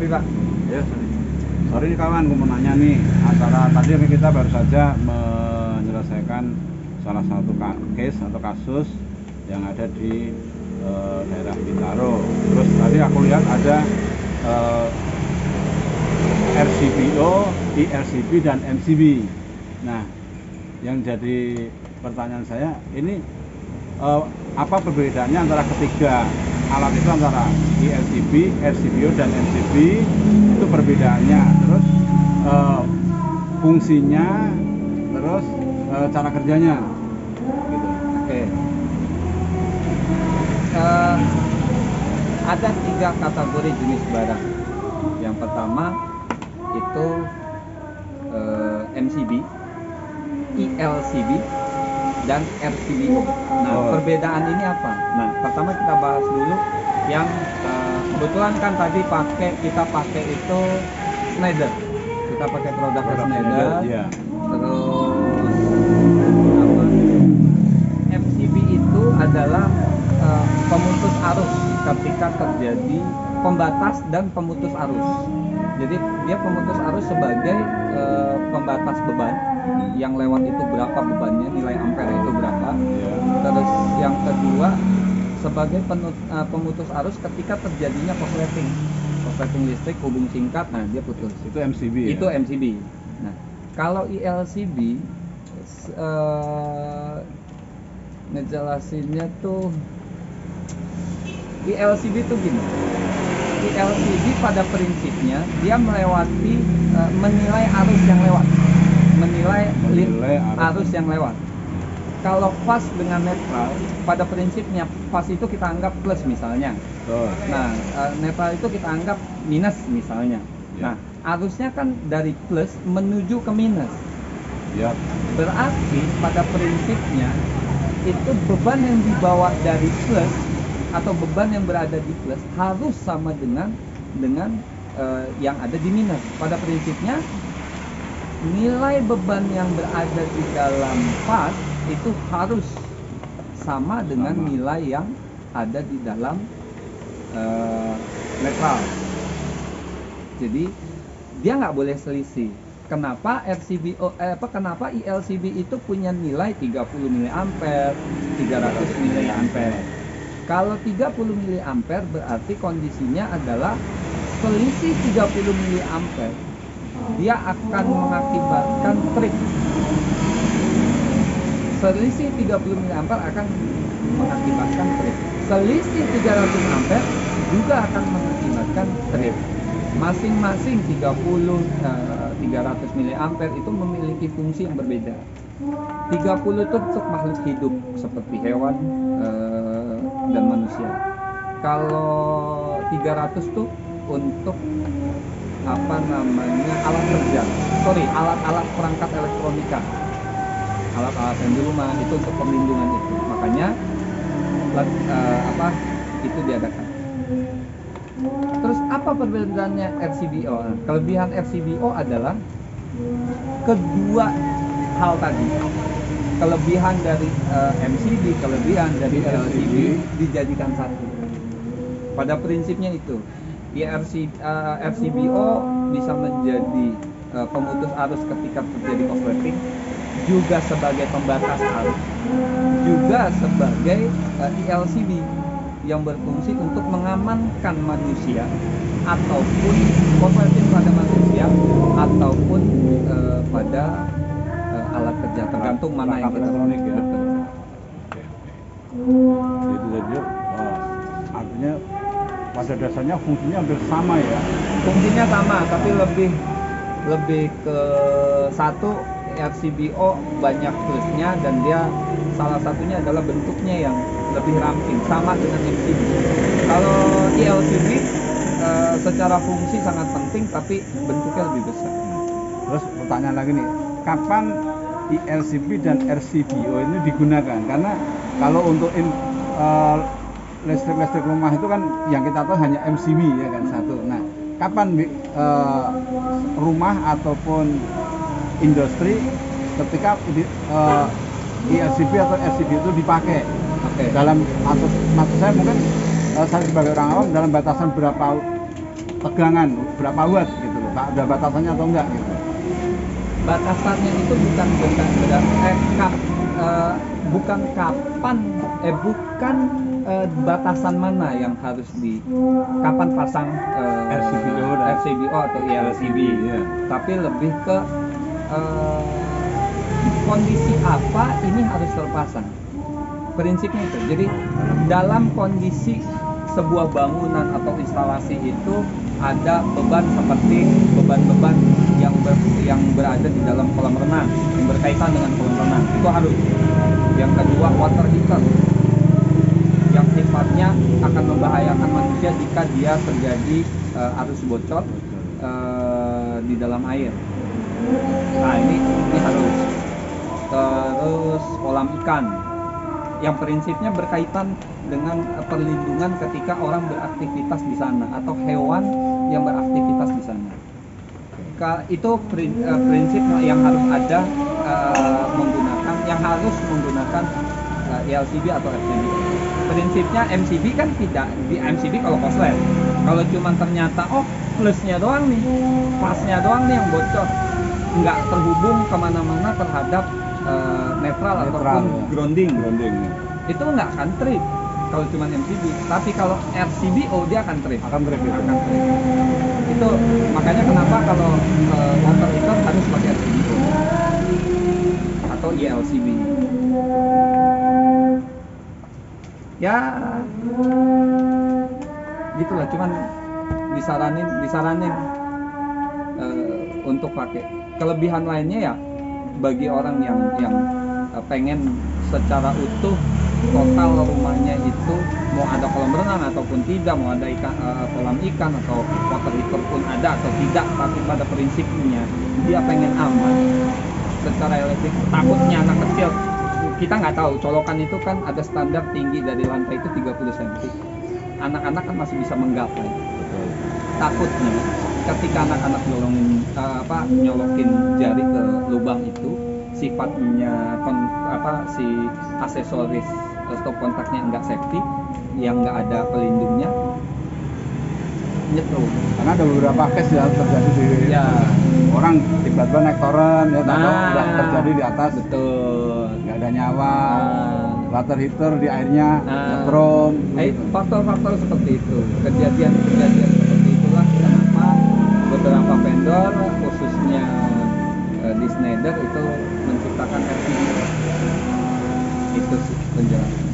kopi Pak. Ya, sorry kawan, gue mau nanya nih, antara tadi kita baru saja menyelesaikan salah satu case atau kasus yang ada di daerah Bintaro. Terus tadi aku lihat ada RCBO, ILCB dan MCB. Nah, yang jadi pertanyaan saya ini apa perbedaannya antara ketiga alat itu, antara ILCB, RCBO dan MCB, itu perbedaannya, terus fungsinya, terus cara kerjanya gitu. Oke. Ada 3 kategori jenis barang. Yang pertama itu MCB, ILCB dan RCBO. Nah, perbedaan ini apa? Nah, pertama kita bahas dulu yang kebetulan kan tadi kita pakai itu Schneider. Kita pakai produk Schneider. Ya. Terus MCB itu adalah pemutus arus ketika terjadi pembatas dan pemutus arus. Jadi dia pemutus arus sebagai pembatas beban, yang lewat itu berapa bebannya, nilai ampere itu berapa. Terus yang kedua sebagai pemutus arus ketika terjadinya korsleting listrik hubung singkat, nah dia putus. Itu MCB. Itu ya? MCB. Nah, kalau ILCB ngejelasinnya tuh, ILCB tuh gini. ILCB pada prinsipnya dia melewati menilai arus yang lewat, menilai arus yang lewat. Kalau fase dengan netral, pada prinsipnya fase itu kita anggap plus misalnya. Nah, netral itu kita anggap minus misalnya. Nah, arusnya kan dari plus menuju ke minus. Berarti pada prinsipnya itu beban yang dibawa dari plus atau beban yang berada di plus harus sama dengan yang ada di minus. Pada prinsipnya nilai beban yang berada di dalam fase itu harus sama dengan nilai yang ada di dalam netral. Jadi dia nggak boleh selisih. Kenapa kenapa ILCB itu punya nilai 30 mA, 300 mA. Kalau 30 mA berarti kondisinya adalah selisih 30 mA dia akan mengakibatkan trip. Selisih 30 mA akan mengakibatkan trip. Selisih 300 ampere juga akan mengakibatkan trip. Masing-masing 300 mA itu memiliki fungsi yang berbeda. 30 itu untuk makhluk hidup seperti hewan dan manusia. Kalau 300 tuh untuk alat-alat perangkat elektronika, alat-alat yang di rumah itu untuk perlindungan itu. Makanya itu diadakan. Terus apa perbedaannya RCBO? Nah, kelebihan RCBO adalah kedua hal tadi. Kelebihan dari MCB, kelebihan dari LCB dijadikan satu. Pada prinsipnya itu, RCBO bisa menjadi pemutus arus ketika terjadi korsleting, juga sebagai pembatas arus, juga sebagai ILCB yang berfungsi untuk mengamankan manusia ataupun korsleting pada manusia ataupun pada alat kerja, tergantung mana yang kita elektronik ya. Jadi artinya pada dasarnya fungsinya hampir sama ya. Fungsinya sama, tapi lebih ke satu. RCBO banyak plusnya dan dia salah satunya adalah bentuknya yang lebih ramping, sama dengan MCB. Kalau ILCB secara fungsi sangat penting tapi bentuknya lebih besar. Terus pertanyaan lagi nih, kapan ILCB dan RCBO ini digunakan? Karena kalau untuk listrik rumah itu kan yang kita tahu hanya MCB ya kan, satu. Nah, kapan rumah ataupun industri ketika ILCB atau RCB itu dipakai? Dalam maksud saya mungkin saya sebagai orang awam, dalam batasan berapa tegangan berapa watt gitu loh. Tak ada batasannya atau enggak gitu. Batasannya itu bukan bukan kapan bukan batasan mana yang harus kapan pasang RCBO atau ILCB, ya. tapi lebih ke kondisi apa ini harus terpasang. Prinsipnya itu. Jadi dalam kondisi sebuah bangunan atau instalasi itu ada beban seperti beban-beban yang berada di dalam kolam renang, yang berkaitan dengan kolam renang, itu harus. Yang kedua, water heater yang sifatnya akan membahayakan manusia jika dia terjadi arus bocor di dalam air. Nah, ini harus. Terus kolam ikan yang prinsipnya berkaitan dengan perlindungan ketika orang beraktivitas di sana atau hewan yang beraktivitas di sana. Itu prinsip yang harus ada, harus menggunakan ILCB atau RCB. Prinsipnya MCB kan tidak, di MCB kalau koslet, kalau cuma ternyata plusnya doang nih, pasnya doang nih yang bocor, nggak terhubung kemana-mana terhadap netral ataupun ya. grounding, ya. itu nggak akan trip kalau cuma MCB. Tapi kalau RCBO dia akan trip. Itu makanya kenapa kalau water heater harus pakai RCBO atau ILCB. Ya gitulah, cuman disaranin untuk pakai. Kelebihan lainnya ya bagi orang yang pengen secara utuh total rumahnya itu mau ada kolam renang ataupun tidak, mau ada kolam ikan atau water heater pun ada atau tidak, tapi pada prinsipnya dia pengen aman secara elektrik. Takutnya anak kecil, kita nggak tahu, colokan itu kan ada standar tinggi dari lantai itu 30 cm. Anak-anak kan masih bisa menggapai. Takutnya ketika anak-anak nyolokin jari ke lubang itu, sifatnya si aksesoris stop kontaknya nggak safety, yang nggak ada pelindungnya, nyetrum. Karena ada beberapa case yang terjadi di orang tiba-tiba naik toren ya, udah terjadi di atas, betul, nggak ada nyawa, water heater di airnya nyetrum. Faktor-faktor seperti itu, kejadian seperti itulah kenapa beberapa vendor khususnya di Schneider itu menciptakan RCB. Itu sih penjelasan.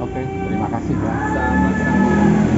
Oke, terima kasih ya. Sama-sama.